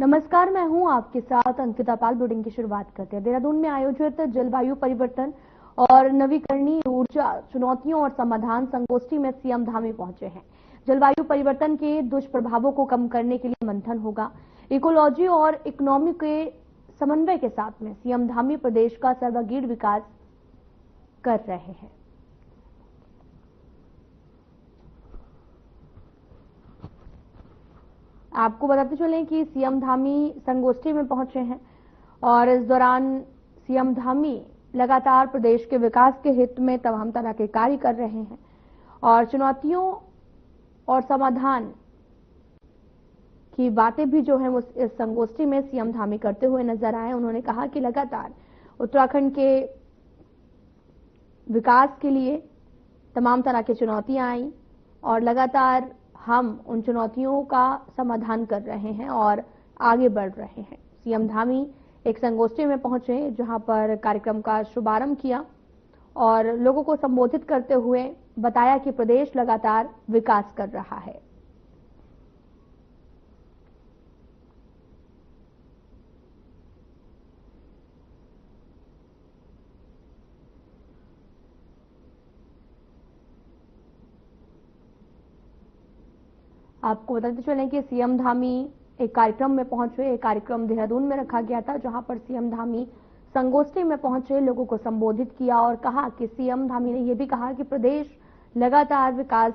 नमस्कार, मैं हूं आपके साथ अंकिता पाल। बुलेटिन की शुरुआत करते हैं। देहरादून में आयोजित जलवायु परिवर्तन और नवीकरणीय ऊर्जा चुनौतियों और समाधान संगोष्ठी में सीएम धामी पहुंचे हैं। जलवायु परिवर्तन के दुष्प्रभावों को कम करने के लिए मंथन होगा। इकोलॉजी और इकोनॉमी के समन्वय के साथ में सीएम धामी प्रदेश का सर्वांगीण विकास कर रहे हैं। आपको बताते चलें कि सीएम धामी संगोष्ठी में पहुंचे हैं और इस दौरान सीएम धामी लगातार प्रदेश के विकास के हित में तमाम तरह के कार्य कर रहे हैं और चुनौतियों और समाधान की बातें भी जो है वो इस संगोष्ठी में सीएम धामी करते हुए नजर आए। उन्होंने कहा कि लगातार उत्तराखंड के विकास के लिए तमाम तरह की चुनौतियां आई और लगातार हम उन चुनौतियों का समाधान कर रहे हैं और आगे बढ़ रहे हैं। सीएम धामी एक संगोष्ठी में पहुंचे जहां पर कार्यक्रम का शुभारंभ किया और लोगों को संबोधित करते हुए बताया कि प्रदेश लगातार विकास कर रहा है। आपको बताते चलें कि सीएम धामी एक कार्यक्रम में पहुंचे। एक कार्यक्रम देहरादून में रखा गया था जहां पर सीएम धामी संगोष्ठी में पहुंचे, लोगों को संबोधित किया और कहा कि सीएम धामी ने यह भी कहा कि प्रदेश लगातार विकास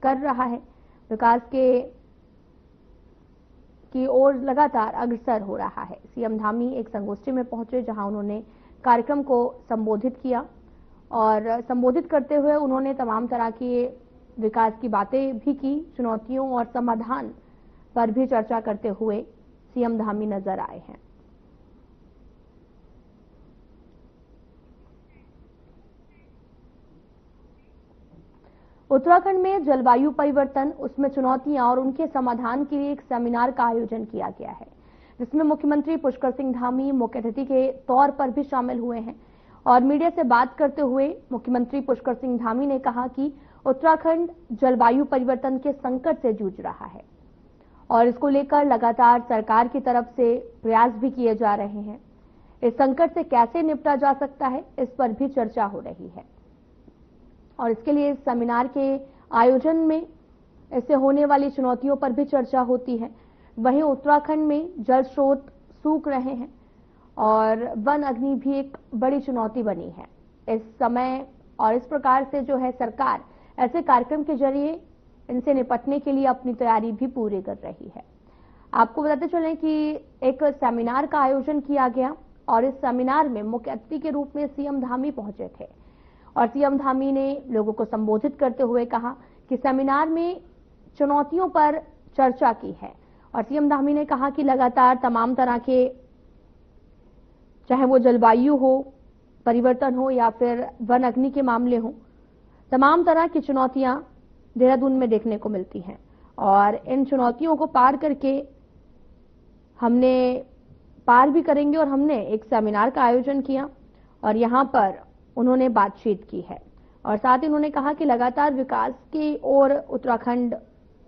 कर रहा है, विकास की ओर लगातार अग्रसर हो रहा है। सीएम धामी एक संगोष्ठी में पहुंचे जहां उन्होंने कार्यक्रम को संबोधित किया और संबोधित करते हुए उन्होंने तमाम तरह की विकास की बातें भी की। चुनौतियों और समाधान पर भी चर्चा करते हुए सीएम धामी नजर आए हैं। उत्तराखंड में जलवायु परिवर्तन, उसमें चुनौतियां और उनके समाधान के लिए एक सेमिनार का आयोजन किया गया है, जिसमें मुख्यमंत्री पुष्कर सिंह धामी मुख्य अतिथि के तौर पर भी शामिल हुए हैं। और मीडिया से बात करते हुए मुख्यमंत्री पुष्कर सिंह धामी ने कहा कि उत्तराखंड जलवायु परिवर्तन के संकट से जूझ रहा है और इसको लेकर लगातार सरकार की तरफ से प्रयास भी किए जा रहे हैं। इस संकट से कैसे निपटा जा सकता है, इस पर भी चर्चा हो रही है और इसके लिए इस सेमिनार के आयोजन में इससे होने वाली चुनौतियों पर भी चर्चा होती है। वहीं उत्तराखंड में जल स्रोत सूख रहे हैं और वन अग्नि भी एक बड़ी चुनौती बनी है इस समय और इस प्रकार से जो है सरकार ऐसे कार्यक्रम के जरिए इनसे निपटने के लिए अपनी तैयारी भी पूरी कर रही है। आपको बताते चलें कि एक सेमिनार का आयोजन किया गया और इस सेमिनार में मुख्य अतिथि के रूप में सीएम धामी पहुंचे थे और सीएम धामी ने लोगों को संबोधित करते हुए कहा कि सेमिनार में चुनौतियों पर चर्चा की है और सीएम धामी ने कहा कि लगातार तमाम तरह के, चाहे वो जलवायु हो परिवर्तन हो या फिर वन अग्नि के मामले हो, तमाम तरह की चुनौतियां देहरादून में देखने को मिलती हैं और इन चुनौतियों को पार करके हमने पार भी करेंगे। और हमने एक सेमिनार का आयोजन किया और यहां पर उन्होंने बातचीत की है और साथ ही उन्होंने कहा कि लगातार विकास की ओर उत्तराखंड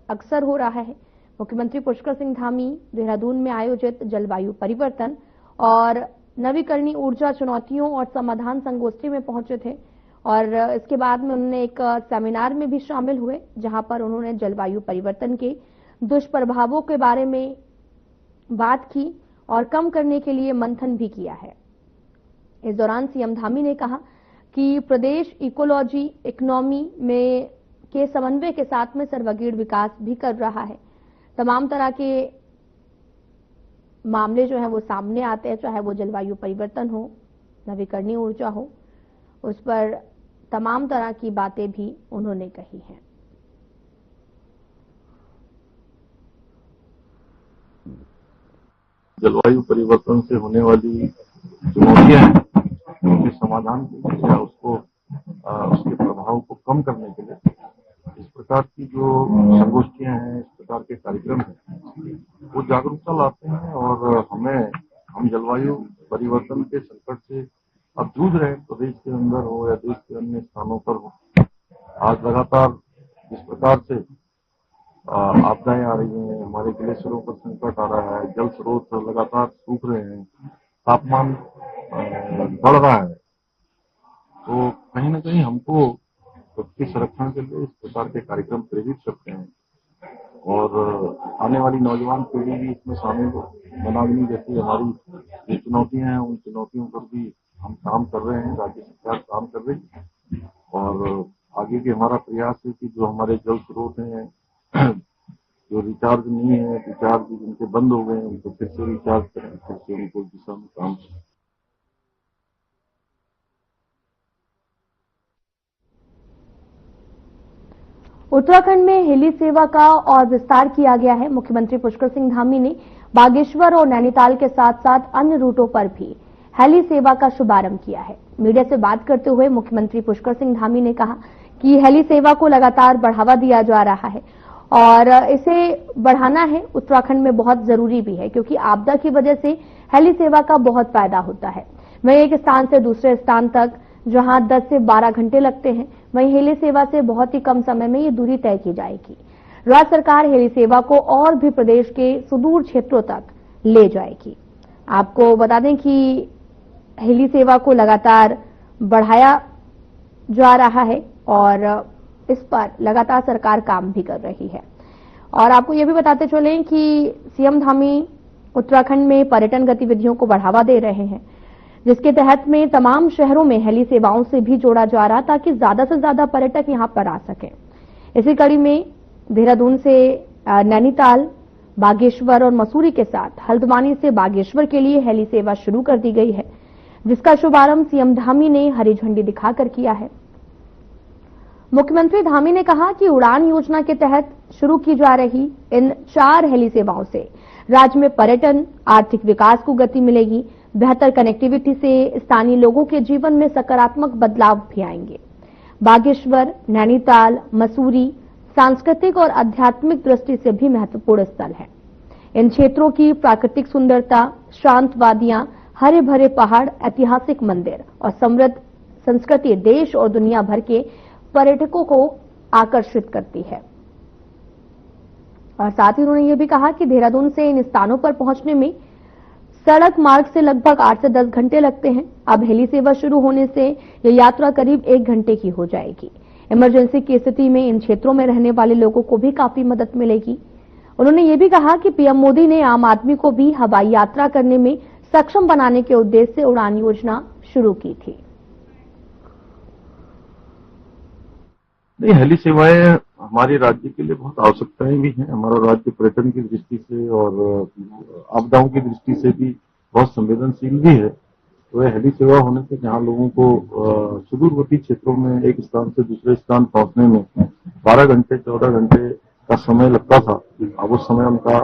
अग्रसर हो रहा है। मुख्यमंत्री पुष्कर सिंह धामी देहरादून में आयोजित जलवायु परिवर्तन और नवीकरणीय ऊर्जा चुनौतियों और समाधान संगोष्ठी में पहुंचे थे और इसके बाद में उन्होंने एक सेमिनार में भी शामिल हुए जहां पर उन्होंने जलवायु परिवर्तन के दुष्प्रभावों के बारे में बात की और कम करने के लिए मंथन भी किया है। इस दौरान सीएम धामी ने कहा कि प्रदेश इकोलॉजी इकोनॉमी में के समन्वय के साथ में सर्वांगीण विकास भी कर रहा है। तमाम तरह के मामले जो है वो सामने आते हैं, चाहे वो जलवायु परिवर्तन हो, नवीकरणीय ऊर्जा हो, उस पर तमाम तरह की बातें भी उन्होंने कही हैं। जलवायु परिवर्तन से होने वाली चुनौतियां हैं, उनके समाधान के लिए या उसके प्रभाव को कम करने के लिए इस प्रकार की जो संगोष्ठियां हैं, इस प्रकार के कार्यक्रम हैं, वो जागरूकता लाते हैं और हम जलवायु परिवर्तन के संकट से अब जूझ रहे हैं, प्रदेश के अंदर हो या देश के अन्य स्थानों पर हो। आज लगातार इस प्रकार से आपदाएं आ रही हैं, हमारे ग्लेशियरों पर संकट आ रहा है, जल स्रोत लगातार सूख रहे हैं, तापमान बढ़ रहा है, तो कहीं ना कहीं हमको प्रकृति संरक्षण के लिए इस प्रकार के कार्यक्रम प्रेरित करते हैं और आने वाली नौजवान पीढ़ी भी इसमें शामिल हो। वनाग्नि जैसी हमारी जो चुनौतियां हैं, उन चुनौतियों पर भी हम काम कर रहे हैं, राज्य सरकार काम कर रही है और आगे भी हमारा प्रयास है कि जो हमारे जल स्रोत हैं जो रिचार्ज नहीं है, रिचार्ज जिनके बंद हो गए हैं, उनको फिर से रिचार्ज करें, फिर से उनको दिशा में काम करें। उत्तराखंड में हेली सेवा का और विस्तार किया गया है। मुख्यमंत्री पुष्कर सिंह धामी ने बागेश्वर और नैनीताल के साथ साथ अन्य रूटों पर भी हेली सेवा का शुभारंभ किया है। मीडिया से बात करते हुए मुख्यमंत्री पुष्कर सिंह धामी ने कहा कि हेली सेवा को लगातार बढ़ावा दिया जा रहा है और इसे बढ़ाना है उत्तराखंड में बहुत जरूरी भी है, क्योंकि आपदा की वजह से हेली सेवा का बहुत फायदा होता है। वहीं एक स्थान से दूसरे स्थान तक जहां 10 से 12 घंटे लगते हैं, वहीं हेली सेवा से बहुत ही कम समय में ये दूरी तय की जाएगी। राज्य सरकार हेली सेवा को और भी प्रदेश के सुदूर क्षेत्रों तक ले जाएगी। आपको बता दें कि हेली सेवा को लगातार बढ़ाया जा रहा है और इस पर लगातार सरकार काम भी कर रही है। और आपको यह भी बताते चलें कि सीएम धामी उत्तराखंड में पर्यटन गतिविधियों को बढ़ावा दे रहे हैं, जिसके तहत में तमाम शहरों में हेली सेवाओं से भी जोड़ा जा रहा ताकि ज्यादा से ज्यादा पर्यटक यहां पर आ सकें। इसी कड़ी में देहरादून से नैनीताल, बागेश्वर और मसूरी के साथ हल्द्वानी से बागेश्वर के लिए हेली सेवा शुरू कर दी गई है, जिसका शुभारंभ सीएम धामी ने हरी झंडी दिखाकर किया है। मुख्यमंत्री धामी ने कहा कि उड़ान योजना के तहत शुरू की जा रही इन 4 हेली सेवाओं से राज्य में पर्यटन, आर्थिक विकास को गति मिलेगी। बेहतर कनेक्टिविटी से स्थानीय लोगों के जीवन में सकारात्मक बदलाव भी आएंगे। बागेश्वर, नैनीताल, मसूरी सांस्कृतिक और आध्यात्मिक दृष्टि से भी महत्वपूर्ण स्थल है। इन क्षेत्रों की प्राकृतिक सुंदरता, शांत वादियां, हरे भरे पहाड़, ऐतिहासिक मंदिर और समृद्ध संस्कृति देश और दुनिया भर के पर्यटकों को आकर्षित करती है। और साथ ही उन्होंने यह भी कहा कि देहरादून से इन स्थानों पर पहुंचने में सड़क मार्ग से लगभग 8 से 10 घंटे लगते हैं। अब हेली सेवा शुरू होने से यह यात्रा करीब 1 घंटे की हो जाएगी। इमरजेंसी की स्थिति में इन क्षेत्रों में रहने वाले लोगों को भी काफी मदद मिलेगी। उन्होंने ये भी कहा कि पीएम मोदी ने आम आदमी को भी हवाई यात्रा करने में सक्षम बनाने के उद्देश्य से उड़ान योजना शुरू की थी। नहीं, हेली सेवाएं हमारे राज्य के लिए बहुत आवश्यकताएं भी हैं। हमारा राज्य पर्यटन की दृष्टि से और आपदाओं की दृष्टि से भी बहुत संवेदनशील भी है। तो हेली सेवा होने से जहाँ लोगों को सुदूरवर्ती क्षेत्रों में एक स्थान से दूसरे स्थान पहुंचने में 12 घंटे 14 घंटे का समय लगता था, अब उस समय उनका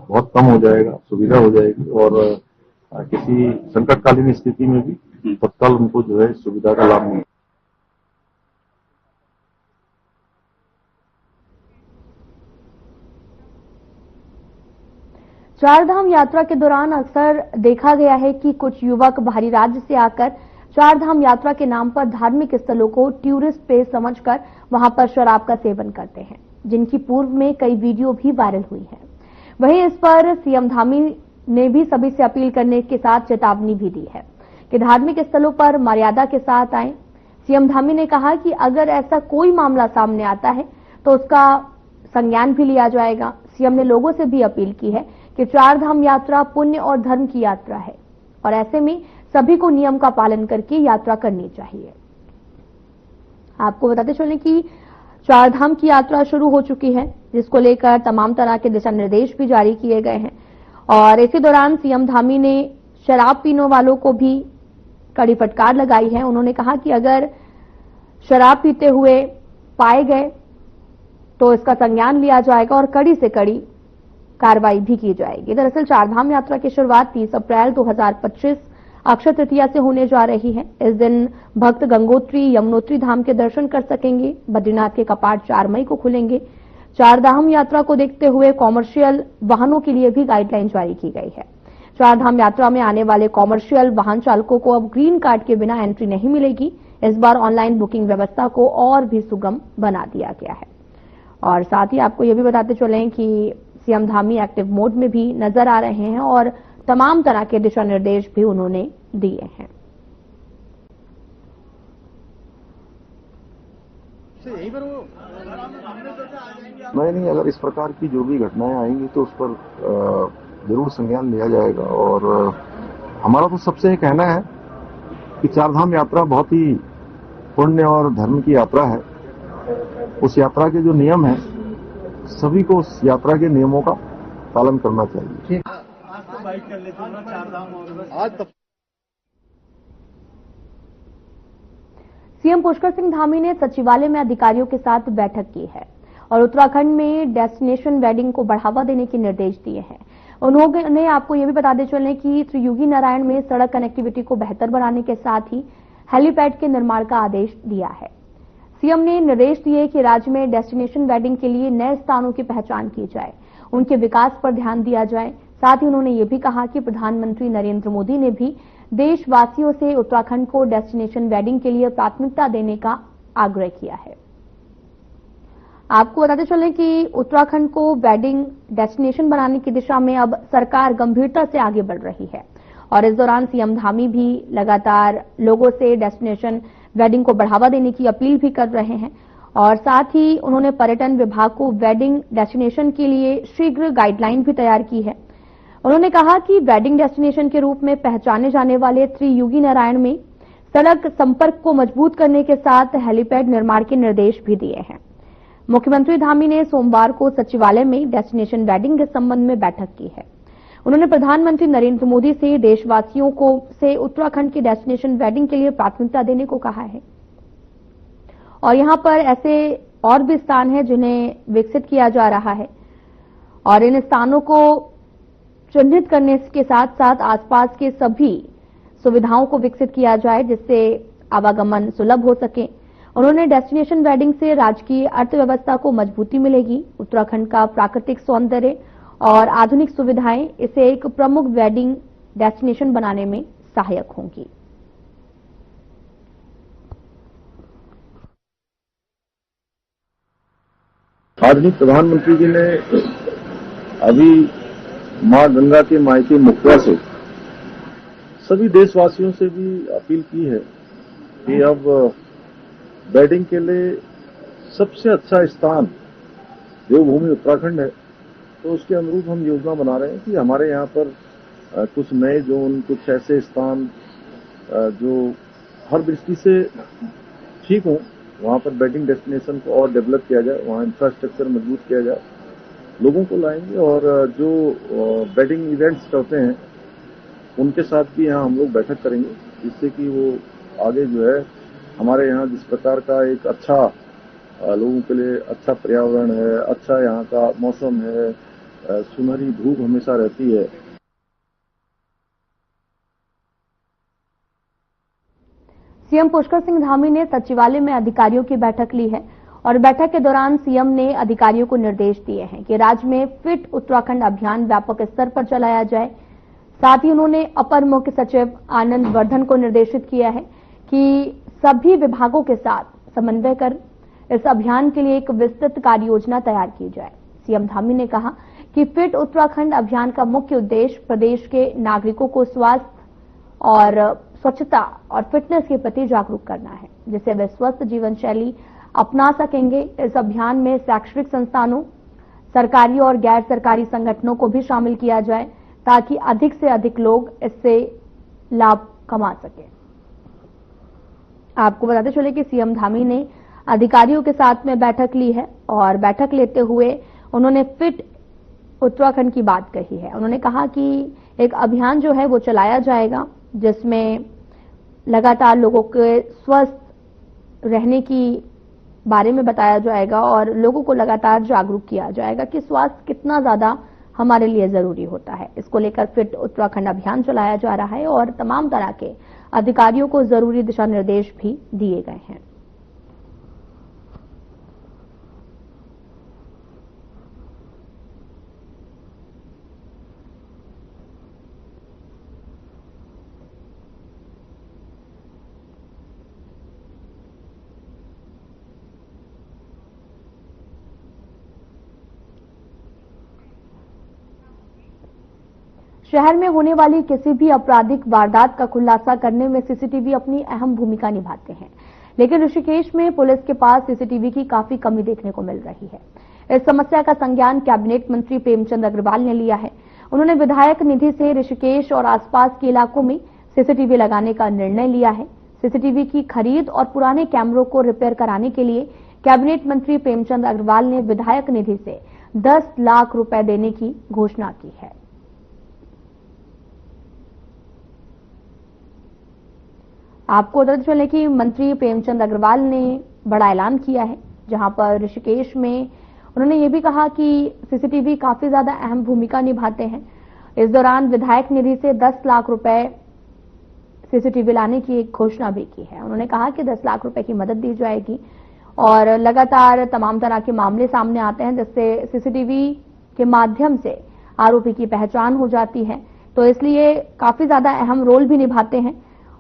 बहुत कम हो जाएगा, सुविधा हो जाएगी और किसी संकटकालीन स्थिति में भी तत्काल उनको जो है सुविधा का लाभ मिलेगा। चारधाम यात्रा के दौरान अक्सर देखा गया है कि कुछ युवक बाहरी राज्य से आकर चारधाम यात्रा के नाम पर धार्मिक स्थलों को टूरिस्ट प्लेस समझकर वहां पर शराब का सेवन करते हैं, जिनकी पूर्व में कई वीडियो भी वायरल हुई है। वहीं इस पर सीएम धामी ने भी सभी से अपील करने के साथ चेतावनी भी दी है कि धार्मिक स्थलों पर मर्यादा के साथ आएं। सीएम धामी ने कहा कि अगर ऐसा कोई मामला सामने आता है तो उसका संज्ञान भी लिया जाएगा। सीएम ने लोगों से भी अपील की है कि चारधाम यात्रा पुण्य और धर्म की यात्रा है और ऐसे में सभी को नियम का पालन करके यात्रा करनी चाहिए। आपको बताते चलें कि चारधाम की यात्रा शुरू हो चुकी है, जिसको लेकर तमाम तरह के दिशा निर्देश भी जारी किए गए हैं। और इसी दौरान सीएम धामी ने शराब पीने वालों को भी कड़ी फटकार लगाई है। उन्होंने कहा कि अगर शराब पीते हुए पाए गए तो इसका संज्ञान लिया जाएगा और कड़ी से कड़ी कार्रवाई भी की जाएगी। दरअसल चारधाम यात्रा की शुरुआत 30 अप्रैल 2025 अक्षय तृतीया से होने जा रही है। इस दिन भक्त गंगोत्री, यमुनोत्री धाम के दर्शन कर सकेंगे। बद्रीनाथ के कपाट 4 मई को खुलेंगे। चारधाम यात्रा को देखते हुए कॉमर्शियल वाहनों के लिए भी गाइडलाइन जारी की गई है। चारधाम यात्रा में आने वाले कॉमर्शियल वाहन चालकों को अब ग्रीन कार्ड के बिना एंट्री नहीं मिलेगी। इस बार ऑनलाइन बुकिंग व्यवस्था को और भी सुगम बना दिया गया है। और साथ ही आपको ये भी बताते चलें कि सीएम धामी एक्टिव मोड में भी नजर आ रहे हैं और तमाम तरह के दिशा निर्देश भी उन्होंने दिए हैं। नहीं, अगर इस प्रकार की जो भी घटनाएं आएंगी तो उस पर जरूर संज्ञान लिया जाएगा। और हमारा तो सबसे ये कहना है कि चारधाम यात्रा बहुत ही पुण्य और धर्म की यात्रा है। उस यात्रा के जो नियम हैं, सभी को उस यात्रा के नियमों का पालन करना चाहिए। आज तो बाइक कर लेते हैं चारधाम और आज तक सीएम पुष्कर सिंह धामी ने सचिवालय में अधिकारियों के साथ बैठक की है और उत्तराखंड में डेस्टिनेशन वेडिंग को बढ़ावा देने के निर्देश दिए हैं। उन्होंने आपको ये भी बताते चलें कि त्रियुगी नारायण में सड़क कनेक्टिविटी को बेहतर बनाने के साथ ही हेलीपैड के निर्माण का आदेश दिया है। सीएम ने निर्देश दिए कि राज्य में डेस्टिनेशन वेडिंग के लिए नए स्थानों की पहचान की जाए, उनके विकास पर ध्यान दिया जाए। साथ ही उन्होंने ये भी कहा कि प्रधानमंत्री नरेंद्र मोदी ने भी देशवासियों से उत्तराखंड को डेस्टिनेशन वेडिंग के लिए प्राथमिकता देने का आग्रह किया है। आपको बताते चलें कि उत्तराखंड को वेडिंग डेस्टिनेशन बनाने की दिशा में अब सरकार गंभीरता से आगे बढ़ रही है और इस दौरान सीएम धामी भी लगातार लोगों से डेस्टिनेशन वेडिंग को बढ़ावा देने की अपील भी कर रहे हैं और साथ ही उन्होंने पर्यटन विभाग को वेडिंग डेस्टिनेशन के लिए शीघ्र गाइडलाइन भी तैयार की है। उन्होंने कहा कि वेडिंग डेस्टिनेशन के रूप में पहचाने जाने वाले त्रियुगी नारायण में सड़क संपर्क को मजबूत करने के साथ हेलीपैड निर्माण के निर्देश भी दिए हैं। मुख्यमंत्री धामी ने सोमवार को सचिवालय में डेस्टिनेशन वेडिंग के संबंध में बैठक की है। उन्होंने प्रधानमंत्री नरेंद्र मोदी से देशवासियों को से उत्तराखंड की डेस्टिनेशन वेडिंग के लिए प्राथमिकता देने को कहा है और यहां पर ऐसे और भी स्थान हैं जिन्हें विकसित किया जा रहा है और इन स्थानों को चिन्हित करने के साथ साथ आसपास के सभी सुविधाओं को विकसित किया जाए जिससे आवागमन सुलभ हो सके। उन्होंने डेस्टिनेशन वेडिंग से राज्य की अर्थव्यवस्था को मजबूती मिलेगी। उत्तराखंड का प्राकृतिक सौंदर्य और आधुनिक सुविधाएं इसे एक प्रमुख वेडिंग डेस्टिनेशन बनाने में सहायक होंगी। आदरणीय प्रधानमंत्री जी ने अभी मां गंगा के मायके मुखिया से सभी देशवासियों से भी अपील की है कि अब वेडिंग के लिए सबसे अच्छा स्थान देवभूमि उत्तराखंड है। तो उसके अनुरूप हम योजना बना रहे हैं कि हमारे यहाँ पर कुछ नए जोन, कुछ ऐसे स्थान जो हर दृष्टि से ठीक हों, वहाँ पर वेडिंग डेस्टिनेशन को और डेवलप किया जाए, वहाँ इंफ्रास्ट्रक्चर मजबूत किया जाए, लोगों को लाएंगे और जो वेडिंग इवेंट्स करते हैं उनके साथ भी यहाँ हम लोग बैठक करेंगे जिससे कि वो आगे जो है हमारे यहाँ जिस प्रकार का एक अच्छा लोगों के लिए अच्छा पर्यावरण है, अच्छा यहाँ का मौसम है, सुनहरी धूप हमेशा रहती है। सीएम पुष्कर सिंह धामी ने सचिवालय में अधिकारियों की बैठक ली है और बैठक के दौरान सीएम ने अधिकारियों को निर्देश दिए हैं कि राज्य में फिट उत्तराखंड अभियान व्यापक स्तर पर चलाया जाए। साथ ही उन्होंने अपर मुख्य सचिव आनंद वर्धन को निर्देशित किया है कि सभी विभागों के साथ समन्वय कर इस अभियान के लिए एक विस्तृत कार्य योजना तैयार की जाए। सीएम धामी ने कहा कि फिट उत्तराखंड अभियान का मुख्य उद्देश्य प्रदेश के नागरिकों को स्वास्थ्य और स्वच्छता और फिटनेस के प्रति जागरूक करना है जिससे वे स्वस्थ जीवन शैली अपना सकेंगे। इस अभियान में शैक्षणिक संस्थानों, सरकारी और गैर सरकारी संगठनों को भी शामिल किया जाए ताकि अधिक से अधिक लोग इससे लाभ कमा सकें। आपको बताते चले कि सीएम धामी ने अधिकारियों के साथ में बैठक ली है और बैठक लेते हुए उन्होंने फिट उत्तराखंड की बात कही है। उन्होंने कहा कि एक अभियान जो है वो चलाया जाएगा जिसमें लगातार लोगों के स्वस्थ रहने की बारे में बताया जाएगा और लोगों को लगातार जागरूक किया जाएगा कि स्वास्थ्य कितना ज्यादा हमारे लिए जरूरी होता है। इसको लेकर फिट उत्तराखंड अभियान चलाया जा रहा है और तमाम तरह के अधिकारियों को जरूरी दिशा निर्देश भी दिए गए हैं। शहर में होने वाली किसी भी आपराधिक वारदात का खुलासा करने में सीसीटीवी अपनी अहम भूमिका निभाते हैं, लेकिन ऋषिकेश में पुलिस के पास सीसीटीवी की काफी कमी देखने को मिल रही है। इस समस्या का संज्ञान कैबिनेट मंत्री प्रेमचंद अग्रवाल ने लिया है। उन्होंने विधायक निधि से ऋषिकेश और आसपास के इलाकों में सीसीटीवी लगाने का निर्णय लिया है। सीसीटीवी की खरीद और पुराने कैमरों को रिपेयर कराने के लिए कैबिनेट मंत्री प्रेमचंद अग्रवाल ने विधायक निधि से 10 लाख रुपए देने की घोषणा की है। आपको बता चलें कि मंत्री प्रेमचंद अग्रवाल ने बड़ा ऐलान किया है, जहां पर ऋषिकेश में उन्होंने ये भी कहा कि सीसीटीवी काफी ज्यादा अहम भूमिका निभाते हैं। इस दौरान विधायक निधि से 10 लाख रुपए सीसीटीवी लाने की एक घोषणा भी की है। उन्होंने कहा कि 10 लाख रुपए की मदद दी जाएगी और लगातार तमाम तरह के मामले सामने आते हैं, जिससे सीसीटीवी के माध्यम से आरोपी की पहचान हो जाती है, तो इसलिए काफी ज्यादा अहम रोल भी निभाते हैं।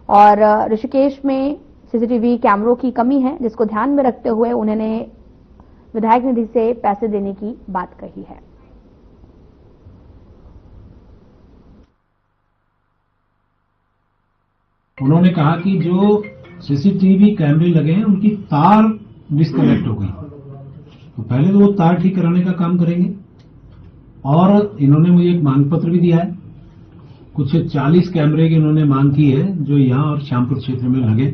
और ऋषिकेश में सीसीटीवी कैमरों की कमी है, जिसको ध्यान में रखते हुए उन्होंने विधायक निधि से पैसे देने की बात कही है। उन्होंने कहा कि जो सीसीटीवी कैमरे लगे हैं उनकी तार डिस्कनेक्ट हो गई, तो पहले तो वो तार ठीक कराने का काम करेंगे। और इन्होंने मुझे एक मांग पत्र भी दिया है, कुछ 40 कैमरे की इन्होंने मांग की है जो यहाँ और श्यामपुर क्षेत्र में लगे।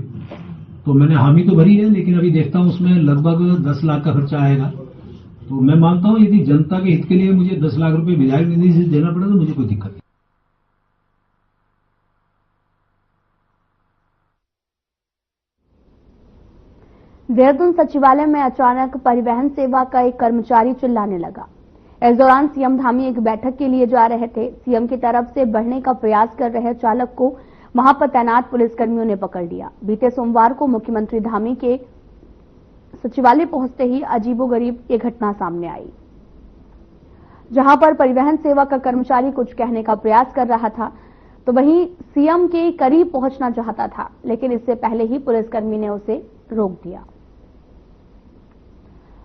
तो मैंने हामी तो भरी है, लेकिन अभी देखता हूं उसमें लगभग 10 लाख का खर्चा आएगा। तो मैं मानता हूं यदि जनता के हित के लिए मुझे 10 लाख रुपए विधायक निधि से देना पड़े तो मुझे कोई दिक्कत नहीं। देहरादून सचिवालय में अचानक परिवहन सेवा का एक कर्मचारी चिल्लाने लगा। इस दौरान सीएम धामी एक बैठक के लिए जा रहे थे। सीएम की तरफ से बढ़ने का प्रयास कर रहे चालक को वहां पर तैनात पुलिसकर्मियों ने पकड़ लिया। बीते सोमवार को मुख्यमंत्री धामी के सचिवालय पहुंचते ही अजीबोगरीब ये घटना सामने आई, जहां पर परिवहन सेवा का कर्मचारी कुछ कहने का प्रयास कर रहा था, तो वहीं सीएम के करीब पहुंचना चाहता था, लेकिन इससे पहले ही पुलिसकर्मी ने उसे रोक दिया।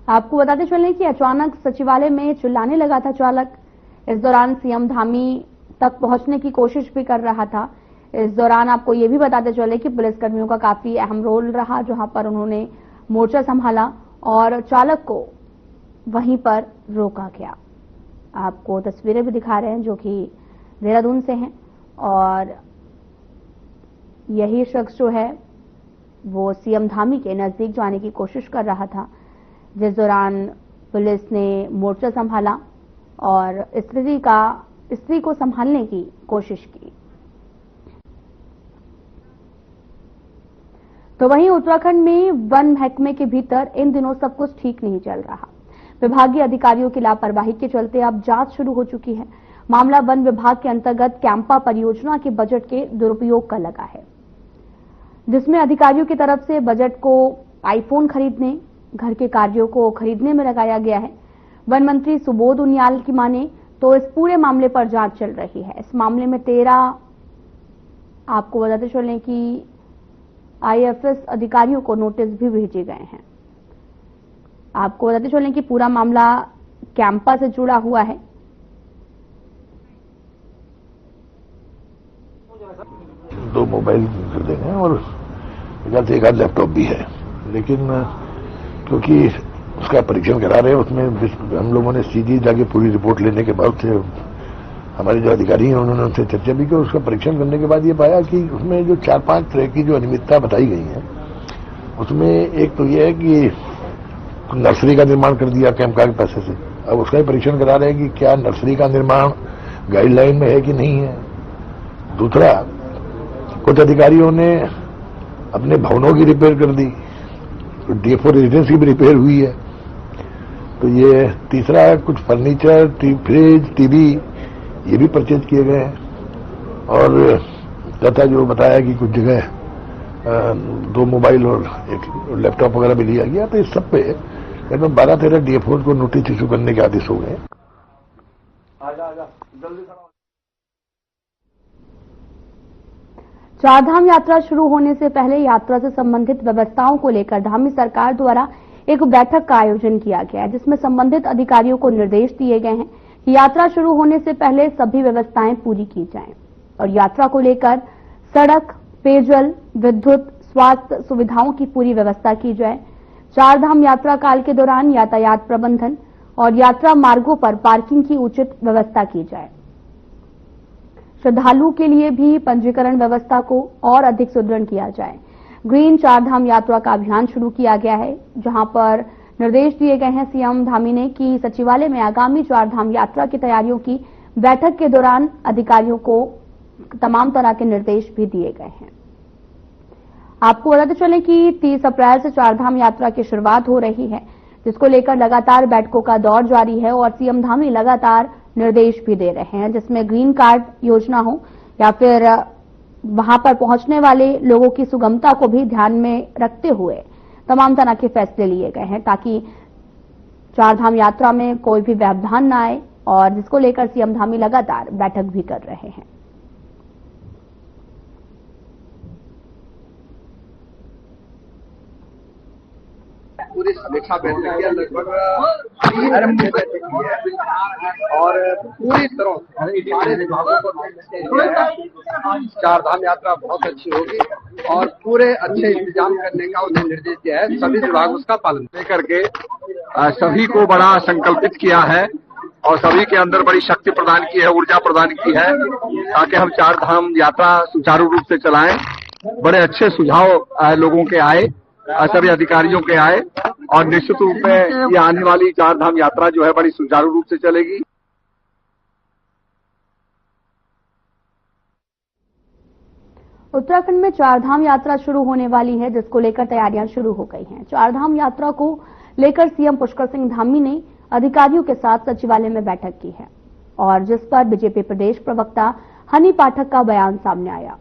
आपको बताते चलें कि अचानक सचिवालय में चिल्लाने लगा था चालक। इस दौरान सीएम धामी तक पहुंचने की कोशिश भी कर रहा था। इस दौरान आपको ये भी बताते चले कि पुलिसकर्मियों का काफी अहम रोल रहा, जहां पर उन्होंने मोर्चा संभाला और चालक को वहीं पर रोका गया। आपको तस्वीरें भी दिखा रहे हैं जो कि देहरादून से हैं, और यही शख्स जो है वो सीएम धामी के नजदीक जाने की कोशिश कर रहा था, जिस दौरान पुलिस ने मोर्चा संभाला और स्त्री को संभालने की कोशिश की। तो वहीं उत्तराखंड में वन महकमे के भीतर इन दिनों सब कुछ ठीक नहीं चल रहा। विभागीय अधिकारियों की लापरवाही के चलते अब जांच शुरू हो चुकी है। मामला वन विभाग के अंतर्गत कैंपा परियोजना के बजट के दुरुपयोग का लगा है, जिसमें अधिकारियों की तरफ से बजट को आईफोन खरीदने, घर के कार्यों को खरीदने में लगाया गया है। वन मंत्री सुबोध उनियाल की माने तो इस पूरे मामले पर जांच चल रही है। इस मामले में 13 आपको बताते चलें कि आईएफएस अधिकारियों को नोटिस भी भेजे गए हैं। आपको बताते चलें कि पूरा मामला कैंपा से जुड़ा हुआ है। दो मोबाइल खरीदे हैं और एक आध लैपटॉप भी है, लेकिन क्योंकि उसका परीक्षण करा रहे हैं, उसमें हम लोगों ने सीधी जाके पूरी रिपोर्ट लेने के बाद से हमारे जो अधिकारी हैं उन्होंने उनसे चर्चा भी की। उसका परीक्षण करने के बाद ये पाया कि उसमें जो 4-5 तरह की जो अनियमितता बताई गई है, उसमें एक तो ये है कि नर्सरी का निर्माण कर दिया कैंपा के पैसे से। अब उसका ही परीक्षण करा रहे हैं कि क्या नर्सरी का निर्माण गाइडलाइन में है कि नहीं है। दूसरा, कुछ अधिकारियों ने अपने भवनों की रिपेयर कर दी, तो डीएफओ रेजिडेंस की भी रिपेयर हुई है। तो ये तीसरा, कुछ फर्नीचर, फ्रिज, टीवी ये भी परचेज किए गए हैं। और तथा जो बताया कि कुछ जगह 2 मोबाइल और एक लैपटॉप वगैरह भी लिया गया। तो इस सब पे करीबन 12-13 डीएफओ को नोटिस इशू करने के आदेश हो गए। चारधाम यात्रा शुरू होने से पहले यात्रा से संबंधित व्यवस्थाओं को लेकर धामी सरकार द्वारा एक बैठक का आयोजन किया गया है, जिसमें संबंधित अधिकारियों को निर्देश दिए गए हैं कि यात्रा शुरू होने से पहले सभी व्यवस्थाएं पूरी की जाएं और यात्रा को लेकर सड़क, पेयजल, विद्युत, स्वास्थ्य सुविधाओं की पूरी व्यवस्था की जाए। चारधाम यात्रा काल के दौरान यातायात प्रबंधन और यात्रा मार्गों पर पार्किंग की उचित व्यवस्था की जाए। श्रद्धालुओं के लिए भी पंजीकरण व्यवस्था को और अधिक सुदृढ़ किया जाए। ग्रीन चारधाम यात्रा का अभियान शुरू किया गया है, जहां पर निर्देश दिए गए हैं सीएम धामी ने कि सचिवालय में आगामी चारधाम यात्रा की तैयारियों की बैठक के दौरान अधिकारियों को तमाम तरह के निर्देश भी दिए गए हैं। आपको बताते चलें कि 30 अप्रैल से चारधाम यात्रा की शुरुआत हो रही है, जिसको लेकर लगातार बैठकों का दौर जारी है और सीएम धामी लगातार निर्देश भी दे रहे हैं, जिसमें ग्रीन कार्ड योजना हो या फिर वहां पर पहुंचने वाले लोगों की सुगमता को भी ध्यान में रखते हुए तमाम तरह के फैसले लिए गए हैं ताकि चारधाम यात्रा में कोई भी व्यवधान न आए, और जिसको लेकर सीएम धामी लगातार बैठक भी कर रहे हैं। पूरी समीक्षा बैठक की लगभग 30 बैठक की है और पूरी तरह सारे विभागों को चारधाम यात्रा बहुत अच्छी होगी और पूरे अच्छे इंतजाम करने का उन्हें निर्देश दिया है। सभी विभाग उसका पालन करके सभी को बड़ा संकल्पित किया है और सभी के अंदर बड़ी शक्ति प्रदान की है, ऊर्जा प्रदान की है ताकि हम चारधाम यात्रा सुचारू रूप से चलाएं। बड़े अच्छे सुझाव लोगों के आए, सभी अधिकारियों के आए और निश्चित रूप में ये आने वाली चारधाम यात्रा जो है बड़ी सुचारू रूप से चलेगी। उत्तराखंड में चारधाम यात्रा शुरू होने वाली है, जिसको लेकर तैयारियां शुरू हो गई हैं। चारधाम यात्रा को लेकर सीएम पुष्कर सिंह धामी ने अधिकारियों के साथ सचिवालय में बैठक की है और जिस पर बीजेपी प्रदेश प्रवक्ता हनी पाठक का बयान सामने आया।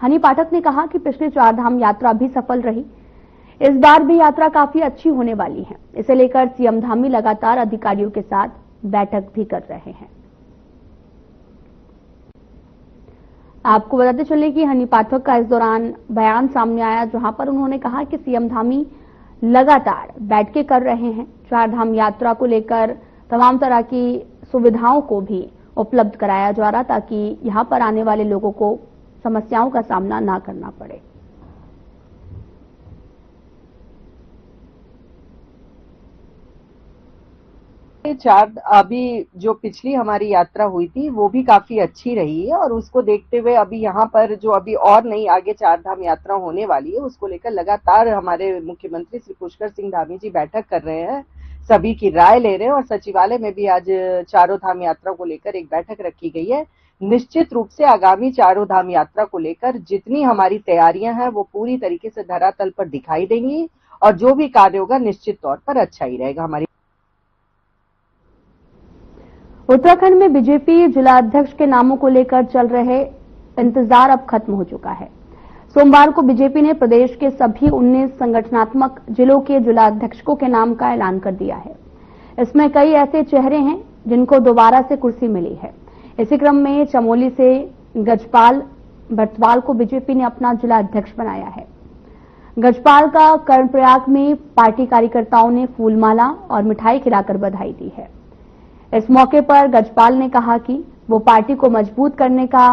हनी पाठक ने कहा कि पिछली चारधाम यात्रा भी सफल रही, इस बार भी यात्रा काफी अच्छी होने वाली है। इसे लेकर सीएम धामी लगातार अधिकारियों के साथ बैठक भी कर रहे हैं। आपको बताते चले कि हनी पाठक का इस दौरान बयान सामने आया, जहां पर उन्होंने कहा कि सीएम धामी लगातार बैठकें कर रहे हैं। चारधाम यात्रा को लेकर तमाम तरह की सुविधाओं को भी उपलब्ध कराया जा रहा ताकि यहां पर आने वाले लोगों को समस्याओं का सामना ना करना पड़े। अभी जो पिछली हमारी यात्रा हुई थी वो भी काफी अच्छी रही है और उसको देखते हुए अभी यहाँ पर जो अभी और नई आगे चारधाम यात्रा होने वाली है उसको लेकर लगातार हमारे मुख्यमंत्री श्री पुष्कर सिंह धामी जी बैठक कर रहे हैं, सभी की राय ले रहे हैं और सचिवालय में भी आज चारों धाम यात्रा को लेकर एक बैठक रखी गई है। निश्चित रूप से आगामी चारों धाम यात्रा को लेकर जितनी हमारी तैयारियां हैं वो पूरी तरीके से धरातल पर दिखाई देंगी और जो भी कार्य होगा निश्चित तौर पर अच्छा ही रहेगा। हमारी उत्तराखंड में बीजेपी जिला अध्यक्ष के नामों को लेकर चल रहे इंतजार अब खत्म हो चुका है। सोमवार को बीजेपी ने प्रदेश के सभी 19 संगठनात्मक जिलों के जिला अध्यक्षों के नाम का ऐलान कर दिया है। इसमें कई ऐसे चेहरे हैं जिनको दोबारा से कुर्सी मिली है। इसी क्रम में चमोली से गजपाल बर्तवाल को बीजेपी ने अपना जिला अध्यक्ष बनाया है। गजपाल का कर्णप्रयाग में पार्टी कार्यकर्ताओं ने फूलमाला और मिठाई खिलाकर बधाई दी है। इस मौके पर गजपाल ने कहा कि वो पार्टी को मजबूत करने का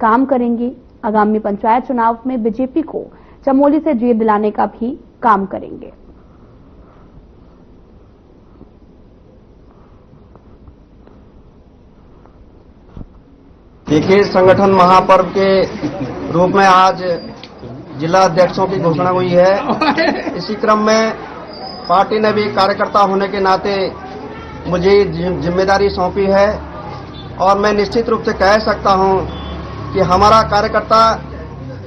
काम करेंगे। आगामी पंचायत चुनाव में बीजेपी को चमोली से जीत दिलाने का भी काम करेंगे। देखिए, संगठन महापर्व के रूप में आज जिला अध्यक्षों की घोषणा हुई है। इसी क्रम में पार्टी ने भी कार्यकर्ता होने के नाते मुझे जिम्मेदारी सौंपी है और मैं निश्चित रूप से कह सकता हूं कि हमारा कार्यकर्ता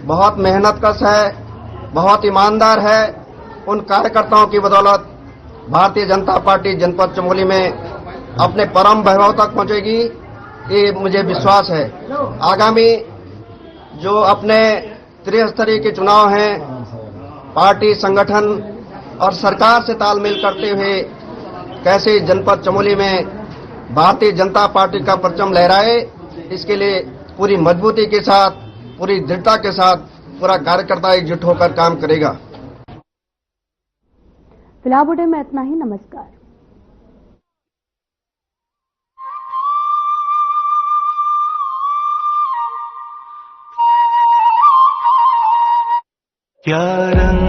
बहुत मेहनतकश है, बहुत ईमानदार है। उन कार्यकर्ताओं की बदौलत भारतीय जनता पार्टी जनपद चमोली में अपने परम वैभव तक पहुंचेगी, ये मुझे विश्वास है। आगामी जो अपने त्रिस्तरीय के चुनाव हैं, पार्टी संगठन और सरकार से तालमेल करते हुए कैसे जनपद चमोली में भारतीय जनता पार्टी का परचम लहराए, इसके लिए पूरी मजबूती के साथ, पूरी दृढ़ता के साथ पूरा कार्यकर्ता एकजुट होकर काम करेगा। फिलहाल बुलेटिन में इतना ही। नमस्कार। क्या रंग